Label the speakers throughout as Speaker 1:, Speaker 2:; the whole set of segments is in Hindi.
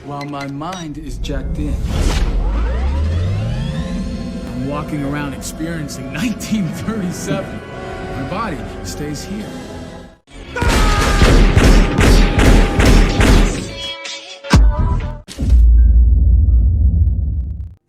Speaker 1: While my mind is jacked in, I'm walking around experiencing 1937. My body stays here.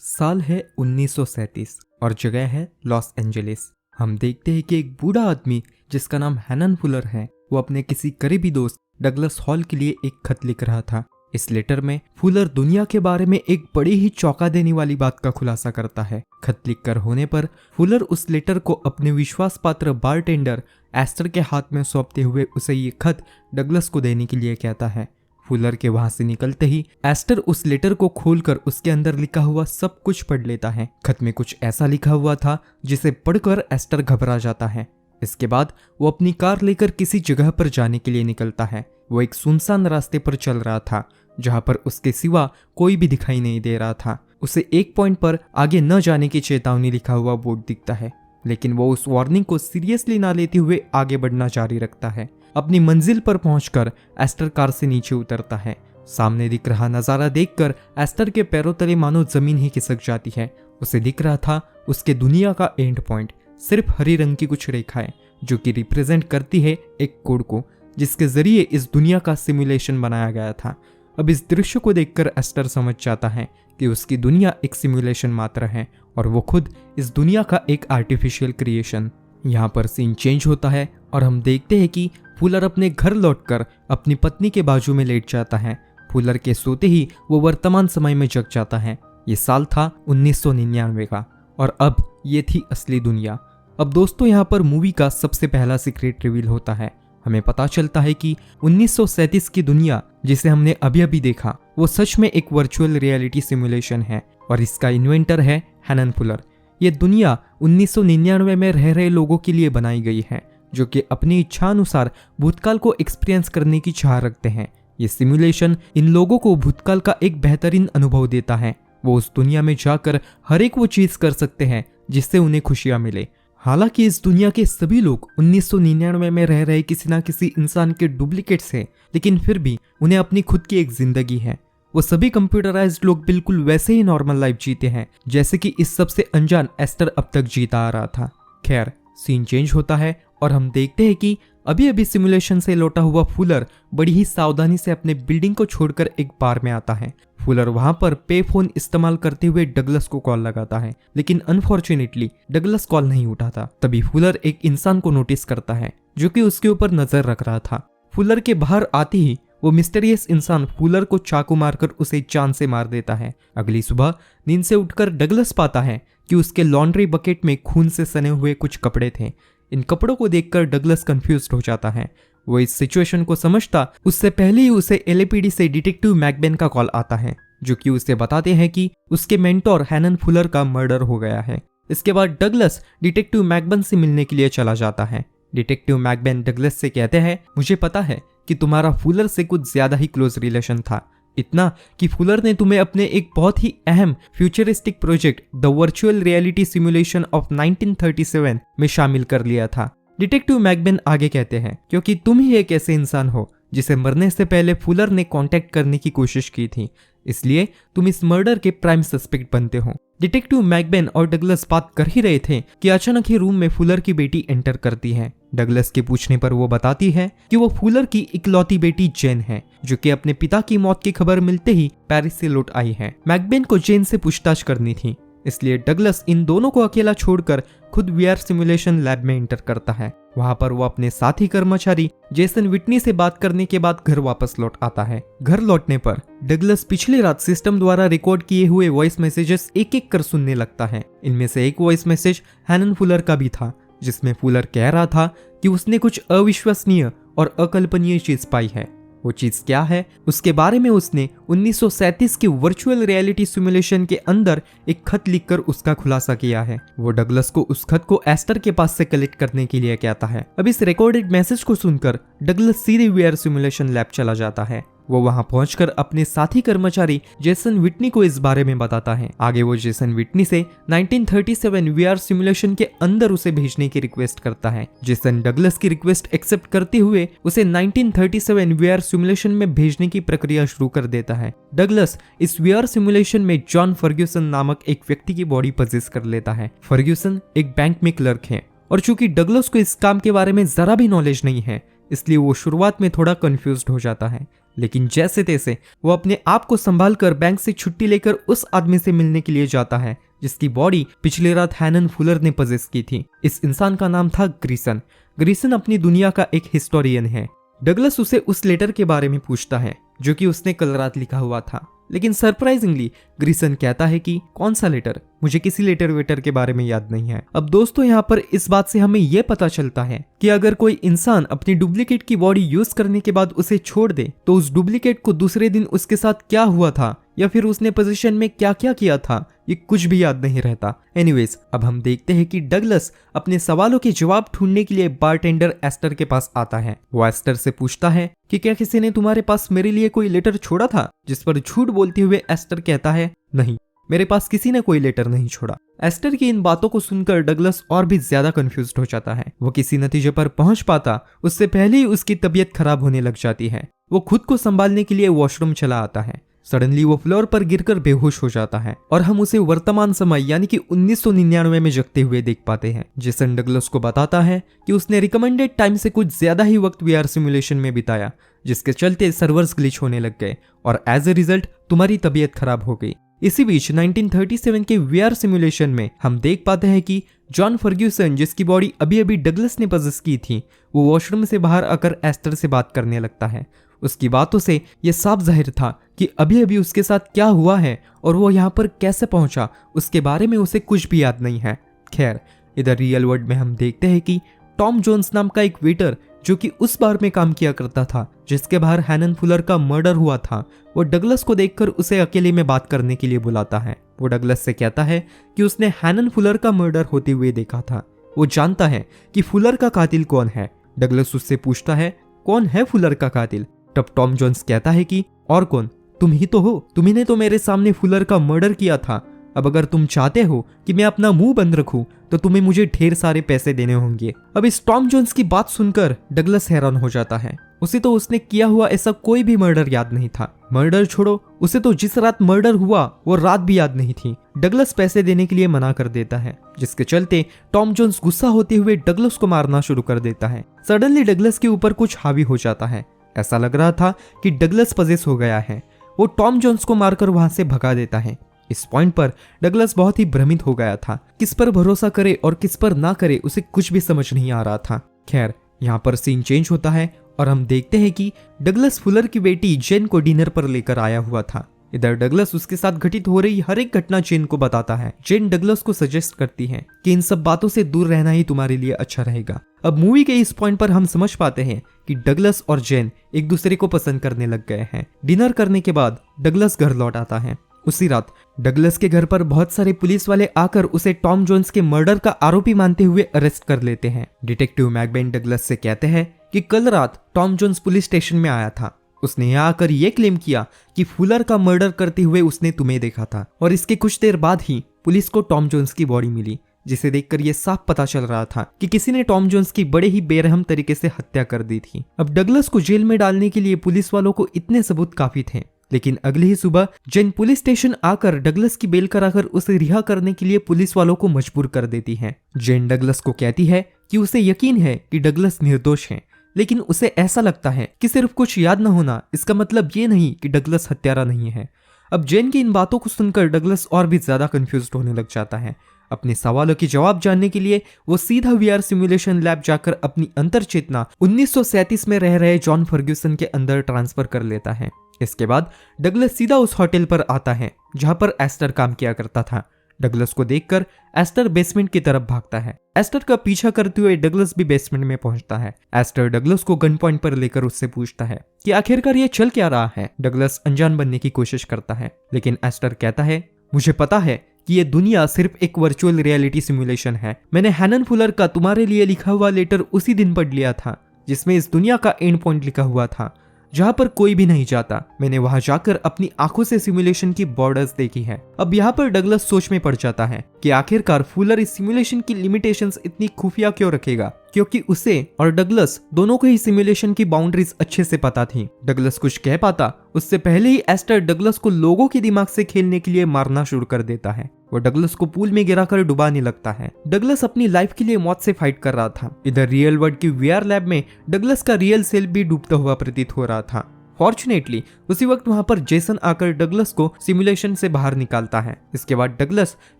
Speaker 2: साल है 1937 और जगह है लॉस एंजलिस। हम देखते हैं कि एक बूढ़ा आदमी जिसका नाम हैनन फुलर है, वो अपने किसी करीबी दोस्त डगलस हॉल के लिए एक खत लिख रहा था। इस लेटर में फुलर दुनिया के बारे में एक बड़ी ही चौंका देने वाली बात का खुलासा करता है। खत लिखकर होने पर फुलर उस लेटर को अपने विश्वास पात्र बारटेंडर एस्टर के हाथ में सौंपते हुए उसे ये खत डगलस को देने के लिए कहता है। फुलर के वहां से निकलते ही एस्टर उस लेटर को खोलकर उसके अंदर लिखा हुआ सब कुछ पढ़ लेता है। खत में कुछ ऐसा लिखा हुआ था जिसे पढ़कर एस्टर घबरा जाता है। इसके बाद वो अपनी कार लेकर किसी जगह पर जाने के लिए निकलता है। वो एक सुनसान रास्ते पर चल रहा था जहां पर उसके सिवा कोई भी दिखाई नहीं दे रहा था। उसे एक पॉइंट पर आगे न जाने की चेतावनी लिखा हुआ बोर्ड दिखता है, लेकिन वो उस वार्निंग को सीरियसली ना लेते हुए आगे बढ़ना जारी रखता है। अपनी मंजिल पर पहुंचकर एस्टर कार से नीचे उतरता है। सामने दिख रहा नजारा देखकर एस्टर के पैरों तले मानो जमीन ही खिसक जाती है। उसे दिख रहा था उसके दुनिया का एंड पॉइंट, सिर्फ हरी रंग की कुछ रेखाएं जो कि रिप्रेजेंट करती है एक कोड को, जिसके जरिए इस दुनिया का सिमुलेशन बनाया गया था। अब इस दृश्य को देखकर एस्टर समझ जाता है कि उसकी दुनिया एक सिमुलेशन मात्र है और वो खुद इस दुनिया का एक आर्टिफिशियल क्रिएशन। यहाँ पर सीन चेंज होता है और हम देखते हैं कि फुलर अपने घर लौटकर अपनी पत्नी के बाजू में लेट जाता है। फुलर के सोते ही वो वर्तमान समय में जग जाता है। ये साल था 1999 का और अब ये थी असली दुनिया। अब दोस्तों यहाँ पर मूवी का सबसे पहला सीक्रेट रिवील होता है। हमें पता चलता है कि 1937 की दुनिया जिसे हमने अभी अभी देखा वो सच में एक वर्चुअल रियलिटी सिमुलेशन है और इसका इन्वेंटर है हैनन फुलर। ये दुनिया 1999 में रह रहे लोगों के लिए बनाई गई है जो कि अपनी इच्छा अनुसार भूतकाल को एक्सपीरियंस करने की चाह रखते हैं। ये सिमुलेशन इन लोगों को भूतकाल का एक बेहतरीन अनुभव देता है। वो उस दुनिया में जाकर हर एक वो चीज कर सकते हैं जिससे उन्हें खुशियां मिले। हालांकि इस दुनिया के सभी लोग 1999 में रह रहे किसी ना किसी इंसान के डुप्लीकेट्स हैं, लेकिन फिर भी उन्हें अपनी खुद की एक जिंदगी है। वो सभी कंप्यूटराइज्ड लोग बिल्कुल वैसे ही नॉर्मल लाइफ जीते हैं जैसे कि इस सबसे अनजान एस्टर अब तक जीता आ रहा था। खैर, सीन चेंज होता है और हम देखते हैं कि अभी अभी सिमुलेशन से लौटा हुआ फुलर बड़ी ही सावधानी से अपने बिल्डिंग को छोड़कर एक बार में आता है। फुलर वहां पर पे फोन इस्तेमाल करते हुए डगलस को कॉल लगाता है, लेकिन अनफॉर्चुनेटली डगलस कॉल नहीं उठाता। तभी फुलर एक इंसान को नोटिस करता है जो कि उसके ऊपर नजर रख रहा था। फुलर के बाहर आते ही वो मिस्टीरियस इंसान फुलर को चाकू मारकर उसे जान से मार देता है। अगली सुबह नींद से उठकर डगलस पाता है कि उसके लॉन्ड्री बकेट में खून से सने हुए कुछ कपड़े थे। इन कपड़ों को देखकर डगलस कंफ्यूज्ड हो जाता है। वो इस सिचुएशन को समझता उससे पहले ही उसे एलएपीडी से डिटेक्टिव मैकबेन का कॉल आता है जो कि उसे बताते हैं कि उसके मेंटोर हैनन फुलर का मर्डर हो गया है। इसके बाद डगलस डिटेक्टिव मैकबेन से मिलने के लिए चला जाता है। डिटेक्टिव मैकबेन डगलस से कहते हैं, मुझे पता है कि तुम्हारा फुलर से कुछ ज्यादा ही क्लोज रिलेशन था, इतना कि फुलर ने तुम्हें अपने एक बहुत ही अहम futuristic project the virtual reality simulation of 1937 में शामिल कर लिया था। डिटेक्टिव मैकबेन आगे कहते हैं, क्योंकि तुम ही एक ऐसे इंसान हो जिसे मरने से पहले फुलर ने कांटेक्ट करने की कोशिश की थी, इसलिए तुम इस मर्डर के प्राइम सस्पेक्ट बनते हो। डिटेक्टिव मैकबेन और डगलस बात कर ही रहे थे कि अचानक ही रूम में फुलर की बेटी एंटर करती है। डगलस के पूछने पर वो बताती है कि वो फुलर की इकलौती बेटी जेन है जो कि अपने पिता की मौत की खबर मिलते ही पेरिस से लौट आई है। मैकबेन को जेन से पूछताछ करनी थी, इसलिए डगलस इन दोनों को अकेला छोड़कर खुद वीआर सिमुलेशन लैब में एंटर करता है। वहां पर वो अपने साथी कर्मचारी जेसन विटनी से बात करने के बाद घर वापस लौट आता है। घर लौटने पर डगलस पिछली रात सिस्टम द्वारा रिकॉर्ड किए हुए वॉइस मैसेजेस एक एक कर सुनने लगता है। इनमें से एक वॉइस मैसेज हैनन फुलर का भी था जिसमें फुलर कह रहा था कि उसने कुछ अविश्वसनीय और अकल्पनीय चीज पाई है। वो चीज क्या है उसके बारे में उसने 1937 के वर्चुअल रियलिटी सिमुलेशन के अंदर एक खत लिखकर उसका खुलासा किया है। वो डगलस को उस खत को एस्टर के पास से कलेक्ट करने के लिए कहता है। अब इस रिकॉर्डेड मैसेज को सुनकर डगलस सीधे वीआर सिमुलेशन लैब चला जाता है। वो वहां पहुंचकर अपने साथी कर्मचारी जेसन विटनी को इस बारे में बताता है। आगे वो जेसन विटनी से 1937 वीआर सिमुलेशन के अंदर उसे भेजने की रिक्वेस्ट करता है। जेसन डगलस की रिक्वेस्ट एक्सेप्ट करते हुए उसे 1937 वीआर सिमुलेशन में भेजने की प्रक्रिया शुरू कर देता है। डगलस इस वीआर सिमुलेशन में जॉन फर्ग्यूसन नामक एक व्यक्ति की बॉडी पजेस कर लेता है। फर्ग्यूसन एक बैंक में क्लर्क है और चूंकि डगलस को इस काम के बारे में जरा भी नॉलेज नहीं है, इसलिए वो शुरुआत में थोड़ा कंफ्यूज्ड हो जाता है। लेकिन जैसे तैसे वो अपने आप को संभाल कर बैंक से छुट्टी लेकर उस आदमी से मिलने के लिए जाता है जिसकी बॉडी पिछली रात हैनन फुलर ने पजेस की थी। इस इंसान का नाम था ग्रीसन। ग्रीसन अपनी दुनिया का एक हिस्टोरियन है। डगलस उसे उस लेटर के बारे में पूछता है जो कि उसने कल रात लिखा हुआ था, लेकिन सरप्राइजिंगली ग्रीसन कहता है कि कौन सा लेटर, मुझे किसी लेटर वेटर के बारे में याद नहीं है। अब दोस्तों यहाँ पर इस बात से हमें यह पता चलता है कि अगर कोई इंसान अपनी डुप्लीकेट की बॉडी यूज करने के बाद उसे छोड़ दे तो उस डुप्लीकेट को दूसरे दिन उसके साथ क्या हुआ था या फिर उसने पोजीशन में क्या क्या किया था, ये कुछ भी याद नहीं रहता। एनीवेज, अब हम देखते हैं कि डगलस अपने सवालों के जवाब ढूंढने के लिए बारटेंडर एस्टर के पास आता है। वो एस्टर से पूछता है कि क्या किसी ने तुम्हारे पास मेरे लिए कोई लेटर छोड़ा था, जिस पर झूठ बोलते हुए एस्टर कहता है नहीं, मेरे पास किसी ने कोई लेटर नहीं छोड़ा। एस्टर की इन बातों को सुनकर डगलस और भी ज्यादा कंफ्यूज्ड हो जाता है। वो किसी नतीजे पर पहुंच पाता उससे पहले ही उसकी तबीयत खराब होने लग जाती है। वो खुद को संभालने के लिए वॉशरूम चला आता है। सडनली वो फ्लोर पर गिरकर बेहोश हो जाता है और हम उसे वर्तमान समय यानी कि 1999 में जगते हुए देख पाते हैं। जेसन डगलस को बताता है कि उसने रिकमेंडेड टाइम से कुछ ज्यादा ही वक्त वीआर सिमुलेशन में बिताया, जिसके चलते सर्वर्स ग्लिच होने लग गए और एज ए रिजल्ट तुम्हारी तबीयत खराब हो गई। इसी बीच 1937 के वीआर सिमुलेशन में हम देख पाते हैं कि जॉन फर्ग्यूसन, जिसकी बॉडी अभी अभी डगलस ने पजेस की थी, वो वॉशरूम से बाहर आकर एस्टर से बात करने लगता है। उसकी बातों से यह साफ जाहिर था कि अभी अभी उसके साथ क्या हुआ है और वो यहाँ पर कैसे पहुंचा, उसके बारे में उसे कुछ भी याद नहीं है। खैर, इधर रियल वर्ल्ड में हम देखते हैं कि टॉम जोन्स नाम का एक वेटर जो कि उस बार में काम किया करता था जिसके बाहर हैनन फुलर का मर्डर हुआ था, वो डगलस को देखकर उसे अकेले में बात करने के लिए बुलाता है। वो डगलस से कहता है कि उसने हैनन फुलर का मर्डर होते हुए देखा था। वो जानता है कि फुलर का कातिल कौन है। डगलस उससे पूछता है कौन है फुलर का कातिल। तब टॉम जोन्स कहता है कि और कौन, तुम ही तो हो, तुम्ही ने तो मेरे सामने फुलर का मर्डर किया था। अब अगर तुम चाहते हो कि मैं अपना मुंह बंद रखूं तो तुम्हें मुझे ढेर सारे पैसे देने होंगे। अब इस टॉम जोन्स की बात सुनकर डगलस हैरान हो जाता है। उसे तो उसने किया हुआ ऐसा कोई भी मर्डर याद नहीं था। मर्डर छोड़ो, उसे तो जिस रात मर्डर हुआ वो रात भी याद नहीं थी। डगलस पैसे देने के लिए मना कर देता है, जिसके चलते टॉम जोन्स गुस्सा होते हुए डगलस को मारना शुरू कर देता है। सडनली डगलस के ऊपर कुछ हावी हो जाता है। ऐसा लग रहा था कि डगलस पजेस हो गया है। वो टॉम जोन्स को मारकर वहां से भगा देता है। इस पॉइंट पर डगलस बहुत ही भ्रमित हो गया था। किस पर भरोसा करे और किस पर ना करे उसे कुछ भी समझ नहीं आ रहा था। खैर, यहाँ पर सीन चेंज होता है और हम देखते हैं कि डगलस फुलर की बेटी जेन को डिनर पर लेकर आया हुआ था। इधर डगलस उसके साथ घटित हो रही हर एक घटना जेन को बताता है। जेन डगलस को सजेस्ट करती है कि इन सब बातों से दूर रहना ही तुम्हारे लिए अच्छा रहेगा। अब मूवी के इस पॉइंट पर हम समझ पाते हैं कि डगलस और जेन एक दूसरे को पसंद करने लग गए हैं। डिनर करने के बाद डगलस घर लौट आता है। उसी रात डगलस के घर पर बहुत सारे पुलिस वाले आकर उसे टॉम जोन्स के मर्डर का आरोपी मानते हुए अरेस्ट कर लेते हैं। डिटेक्टिव मैकबेन डगलस से कहते हैं कि कल रात टॉम जोन्स पुलिस स्टेशन में आया था। उसने यहाँ आकर यह क्लेम किया कि फुलर का मर्डर करते हुए उसने तुम्हें देखा था और इसके कुछ देर बाद ही पुलिस को टॉम जोन्स की बॉडी मिली, जिसे देखकर यह साफ पता चल रहा था कि किसी ने टॉम जोन्स की बड़े ही बेरहम तरीके से हत्या कर दी थी। अब डगलस को जेल में डालने के लिए पुलिस वालों को इतने सबूत काफी थे, लेकिन अगली ही सुबह जेन पुलिस स्टेशन आकर डगलस की बेल कराकर उसे रिहा करने के लिए पुलिस वालों को मजबूर कर देती है। जेन डगलस को कहती है कि उसे यकीन है कि डगलस निर्दोष है, लेकिन उसे ऐसा लगता है कि सिर्फ कुछ याद न होना इसका मतलब ये नहीं कि डगलस हत्यारा नहीं है। अब जेन की इन बातों को सुनकर डगलस और भी ज्यादा कंफ्यूज्ड होने लग जाता है। अपने सवालों के जवाब जानने के लिए वो सीधा वीआर सिमुलेशन लैब जाकर अपनी अंतर चेतना 1937 में रह रहे जॉन फर्ग्यूसन के अंदर ट्रांसफर कर लेता है। इसके बाद डगलस सीधा उस होटल पर आता है जहां पर एस्टर काम किया करता था। डगलस को देखकर एस्टर बेसमेंट की तरफ भागता है। एस्टर का पीछा करते हुए डगलस भी बेसमेंट में पहुंचता है। एस्टर डगलस को गन पॉइंट पर लेकर उससे पूछता है कि आखिरकार ये चल क्या रहा है। डगलस अनजान बनने की कोशिश करता है, लेकिन एस्टर कहता है मुझे पता है कि ये दुनिया सिर्फ एक वर्चुअल रियलिटी सिमुलेशन है। मैंने हैनन फुलर का तुम्हारे लिए लिखा हुआ लेटर उसी दिन पढ़ लिया था जिसमें इस दुनिया का एंड पॉइंट लिखा हुआ था। जहाँ पर कोई भी नहीं जाता। मैंने वहाँ जाकर अपनी आंखों से सिमुलेशन की बॉर्डर्स देखी है। अब यहाँ पर डगलस सोच में पड़ जाता है कि आखिरकार फुलर इस सिमुलेशन की लिमिटेशंस इतनी खुफिया क्यों रखेगा, क्योंकि उसे और डगलस दोनों को ही सिमुलेशन की बाउंड्रीज अच्छे से पता थी। डगलस कुछ कह पाता उससे पहले ही एस्टर डगलस को लोगों के दिमाग से खेलने के लिए मारना शुरू कर देता है। वो डगलस को पूल में गिराकर डुबाने लगता है। डगलस अपनी लाइफ के लिए मौत से फाइट कर रहा था। इधर रियल वर्ल्ड की वीआर लैब में डगलस का रियल सेल्फ भी डूबता हुआ प्रतीत हो रहा था। फॉर्चुनेटली उसी वक्त वहां पर जेसन आकर डगलस को सिमुलेशन से बाहर निकालता है। इसके बाद डगलस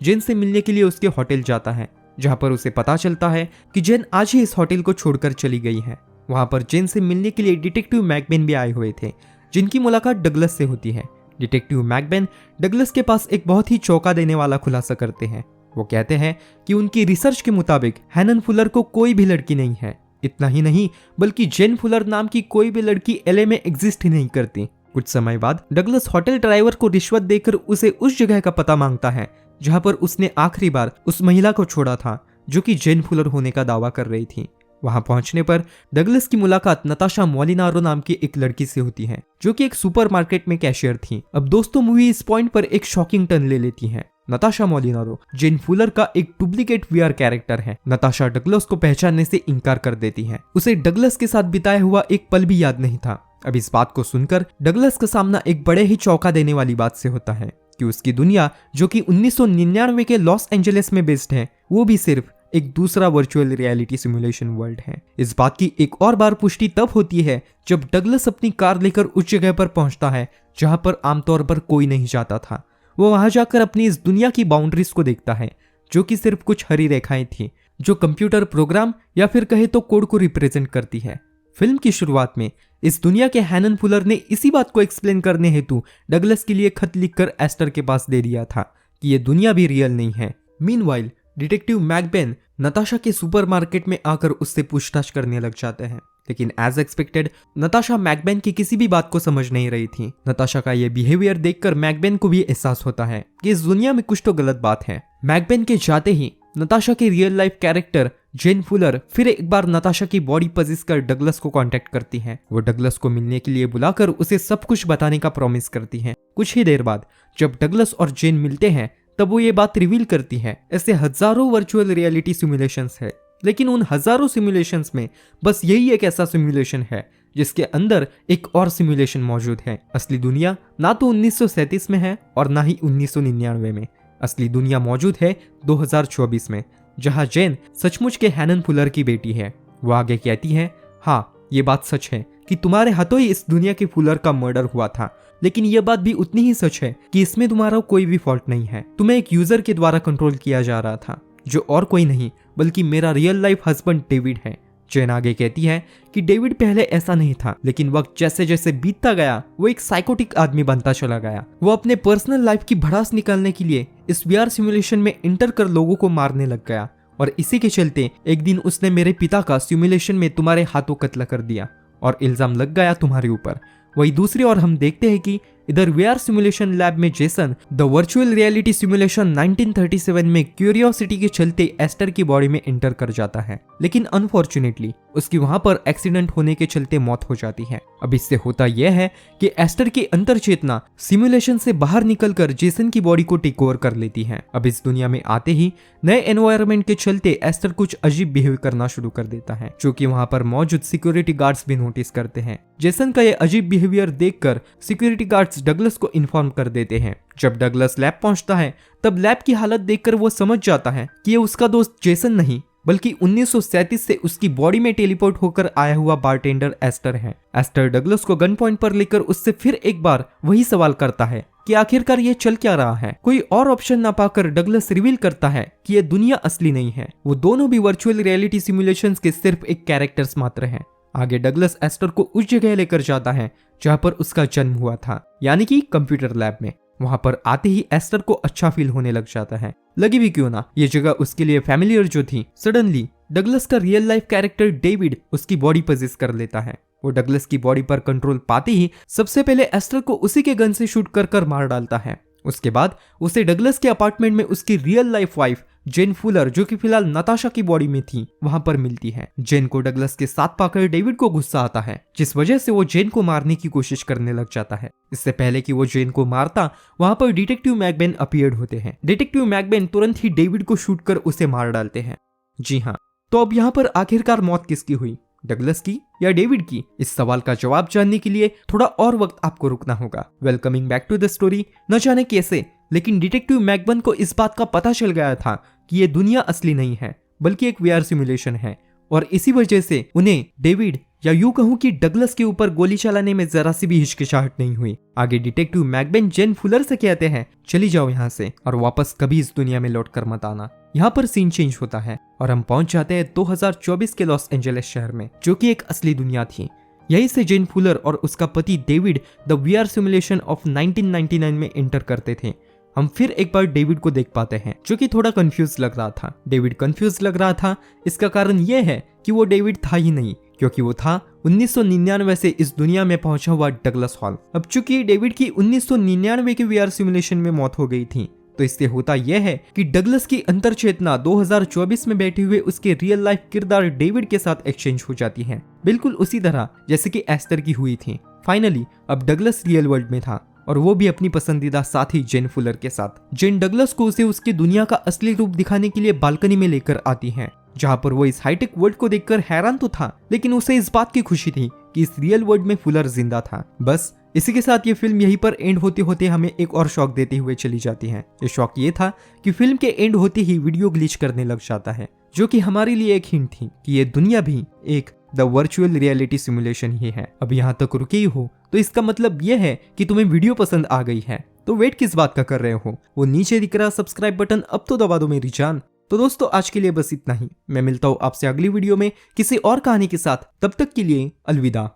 Speaker 2: जेन से मिलने के लिए उसके होटल जाता है, जहां पर उसे पता चलता है कि जेन आज ही इस होटल को छोड़कर चली गई है। वहां पर जेन से मिलने के लिए डिटेक्टिव मैकबेन भी आए हुए थे, जिनकी मुलाकात डगलस से होती है। डिटेक्टिव मैकबेन डगलस के पास एक बहुत ही चौंका देने वाला खुलासा करते हैं। वो कहते हैं कि उनकी रिसर्च के मुताबिक हैनन फुलर को कोई भी लड़की नहीं है। इतना ही नहीं बल्कि जेन फुलर नाम की कोई भी लड़की एलए में एग्जिस्ट ही नहीं करती। कुछ समय बाद डगलस होटल ड्राइवर को रिश्वत देकर उसे उस जगह का पता मांगता है जहां पर उसने आखिरी बार उस महिला को छोड़ा था, जो कि जेन फुलर होने का दावा कर रही थी। वहां पहुंचने पर डगलस की मुलाकात नताशा मोलिनारो नाम की एक लड़की से होती है, जो कि एक सुपरमार्केट में कैशियर थी। अब दोस्तों मूवी इस पॉइंट पर एक शॉकिंग टर्न ले लेती है। नताशा मोलिनारो जेन फुलर का एक डुप्लीकेट वीआर कैरेक्टर है। नताशा डगलस को पहचानने से इनकार कर देती है। उसे डगलस के साथ बिताया हुआ एक पल भी याद नहीं था। अब इस बात को सुनकर डगलस का सामना एक बड़े ही चौंका देने वाली बात से होता है कि उसकी दुनिया, जो कि 1999 के लॉस एंजलिस में बेस्ड है, वो भी सिर्फ एक दूसरा वर्चुअल रियलिटी सिमुलेशन वर्ल्ड है। इस बात की एक और बार पुष्टि तब होती है जब डगलस अपनी कार लेकर उस जगह पर पहुंचता है जहां पर आमतौर पर कोई नहीं जाता था। वो वहां जाकर अपनी इस दुनिया की बाउंड्रीज को देखता है, जो कि सिर्फ कुछ हरी रेखाएं थी, जो कंप्यूटर प्रोग्राम या फिर कहे तो कोड को रिप्रेजेंट करती है। फिल्म की शुरुआत में इस दुनिया के हैनन फुलर ने इसी बात को एक्सप्लेन करने हेतु डगलस के लिए खत लिखकर एस्टर के पास दे दिया था कि ये दुनिया भी रियल नहीं है। मीनवाइल डिटेक्टिव मैकबेन नताशा के सुपरमार्केट में आकर उससे पूछताछ करने लग जाते हैं, लेकिन एज एक्सपेक्टेड नताशा मैकबेन की किसी भी बात को समझ नहीं रही थी। नताशा का ये बिहेवियर देखकर मैकबेन को भी एहसास होता है कि इस दुनिया में कुछ तो गलत बात है। मैकबेन के जाते ही नताशा के रियल लाइफ कैरेक्टर जेन फुलर फिर एक बार नताशा की बॉडी पजिस कर डगलस को कांटेक्ट करती है। वो डगलस को मिलने के लिए बुलाकर उसे सब कुछ बताने का प्रॉमिस करती है। कुछ ही देर बाद जब डगलस और जेन मिलते हैं तब वो ये बात रिवील करती है, ऐसे हजारों वर्चुअल रियलिटी सिमुलेशंस है, लेकिन उन हजारों सिमुलेशंस में बस यही एक ऐसा सिमुलेशन है जिसके अंदर एक और सिमुलेशन मौजूद है। असली दुनिया ना तो 1937 में है और ना ही 1999 में। असली दुनिया मौजूद है 2024 में, जहां जेन सचमुच के हैनन फुलर की बेटी है। वो आगे कहती है, हाँ ये बात सच है कि तुम्हारे हाथों ही इस दुनिया के फुलर का मर्डर हुआ था, लेकिन यह बात भी उतनी ही सच है कि इसमें तुम्हारा कोई भी फॉल्ट नहीं है। तुम्हें एक यूजर के द्वारा कंट्रोल किया जा रहा था, जो और कोई नहीं बल्कि मेरा रियल लाइफ हस्बैंड डेविड है। जेन आगे कहती है कि डेविड पहले ऐसा नहीं था, लेकिन वक्त जैसे जैसे बीतता गया वो एक साइकोटिक आदमी बनता चला गया। वो अपने पर्सनल लाइफ की भड़ास निकालने के लिए इस वीआर सिमुलेशन में इंटर कर लोगों को मारने लग गया, और इसी के चलते एक दिन उसने मेरे पिता का सिमुलेशन में तुम्हारे हाथों कत्ल कर दिया और इल्जाम लग गया तुम्हारे ऊपर। वही दूसरी ओर हम देखते हैं कि इधर वीआर सिमुलेशन लैब में Jason the virtual reality simulation 1937 में क्यूरियोसिटी के चलते एस्टर की बॉडी में एंटर कर जाता है, लेकिन अनफॉर्चुनेटली उसकी वहां पर एक्सीडेंट होने के चलते मौत हो जाती है। अब इससे होता यह है कि एस्टर की अंतर चेतना सिमुलेशन से बाहर निकलकर जेसन की बॉडी को टेक ओवर कर लेती है। अब इस दुनिया में आते ही नए एनवायरनमेंट के चलते एस्टर कुछ अजीब बिहेव करना शुरू कर देता है, जो कि वहां पर मौजूद सिक्योरिटी गार्ड्स भी नोटिस करते हैं। जेसन का यह अजीब बिहेवियर देखकर सिक्योरिटी गार्ड्स डगलस को इन्फॉर्म कर देते हैं। जब डगलस लैब पहुंचता है तब लैब की हालत देखकर वो समझ जाता है कि ये उसका दोस्त जेसन नहीं बल्कि 1937 से उसकी बॉडी में टेलीपोर्ट होकर आया हुआ बारटेंडर एस्टर है। एस्टर डगलस को गन पॉइंट पर लेकर उससे फिर एक बार वही सवाल करता है कि आखिरकार ये चल क्या रहा है। कोई और ऑप्शन ना पाकर डगलस रिवील करता है कि ये दुनिया असली नहीं है, वो दोनों भी वर्चुअल रियलिटी सिमुलेशंस के सिर्फ एक कैरेक्टर्स मात्र हैं। आगे डगलस एस्टर को उस जगह लेकर जाता है जहां पर उसका जन्म हुआ था, यानी कि कंप्यूटर लैब में। वहां पर आते ही एस्टर को अच्छा फील होने लग जाता है, लगी भी क्यों ना ये जगह उसके लिए फैमिलियर जो थी। सडनली डगलस का रियल लाइफ कैरेक्टर डेविड उसकी बॉडी पजेस कर लेता है। वो डगलस की बॉडी पर कंट्रोल पाते ही सबसे पहले एस्टर को उसी के गन से शूट कर मार डालता है। उसके बाद उसे डगलस के अपार्टमेंट में उसकी रियल लाइफ वाइफ जेन फुलर, जो कि फिलहाल नताशा की बॉडी में थी, वहां पर मिलती है। जेन को डगलस के साथ पाकर डेविड को गुस्सा आता है, जिस वजह से वो जेन को मारने की कोशिश करने लग जाता है। इससे पहले कि वो जेन को मारता, वहां पर डिटेक्टिव मैकबेन अपीयर्ड होते हैं। डिटेक्टिव मैकबेन तुरंत ही डेविड को शूट कर उसे मार डालते हैं। जी हाँ, तो अब यहाँ पर आखिरकार मौत किसकी हुई, डगलस की या डेविड की? इस सवाल का जवाब जानने के लिए थोड़ा और वक्त आपको रुकना होगा। Welcoming back to the story. न जाने कैसे, लेकिन डिटेक्टिव मैकबेन को इस बात का पता चल गया था कि ये दुनिया असली नहीं है, बल्कि एक वीआर सिमुलेशन है, और इसी वजह से उन्हें डेविड या यूं कहूं कि डगलस के ऊपर गोली चलाने में जरा सी भी हिचकिचाहट नहीं हुई। आगे डिटेक्टिव मैकबेन जेन फुलर से कहते हैं, चली जाओ यहाँ से और वापस कभी इस दुनिया में लौट कर मत आना। यहाँ पर सीन चेंज होता है और हम पहुंच जाते हैं 2024 के लॉस एंजेलिस शहर में, जो कि एक असली दुनिया थी। यहीं से जेन फुलर और उसका पति David the VR simulation of 1999 में एंटर करते थे। हम फिर एक बार डेविड को देख पाते हैं, जो कि थोड़ा कंफ्यूज लग रहा था। डेविड कंफ्यूज लग रहा था, इसका कारण यह है कि वो डेविड था ही नहीं, क्योंकि वो था 1999 से इस दुनिया में पहुंचा हुआ डगलस हॉल। अब चूंकि डेविड की 1999 के वीआर सिमुलेशन में मौत हो गई थी, तो इससे होता यह है कि डगलस की अंतर चेतना 2024 में बैठे हुए उसके रियल लाइफ किरदार डेविड के साथ एक्सचेंज हो जाती है, बिल्कुल उसी तरह जैसे कि एस्टर की हुई थी। फाइनली अब डगलस रियल वर्ल्ड में था, और वो भी अपनी पसंदीदा साथी जेन फुलर के साथ। जेन डगलस को उसे उसकी दुनिया का असली रूप दिखाने के लिए बालकनी में लेकर आती है, जहां पर वो इस हाईटेक वर्ल्ड को देखकर हैरान तो था, लेकिन उसे इस बात की खुशी थी कि इस रियल वर्ल्ड में फुलर जिंदा था। बस इसी के साथ ये फिल्म यहीं पर एंड होते होते हमें एक और शॉक देते हुए चली जाती है। ये शॉक ये था कि फिल्म के एंड होते ही वीडियो ग्लिच करने लग जाता है, जो कि हमारे लिए एक हिंट थी कि ये दुनिया भी एक द वर्चुअल रियलिटी सिमुलेशन ही है। अब यहाँ तक रुके ही हो तो इसका मतलब यह है कि तुम्हें वीडियो पसंद आ गई है, तो वेट किस बात का कर रहे हो? वो नीचे दिख रहा सब्सक्राइब बटन अब तो दबा दो मेरी जान। तो दोस्तों, आज के लिए बस इतना ही। मैं मिलता हूँ आपसे अगली वीडियो में किसी और कहानी के साथ। तब तक के लिए अलविदा।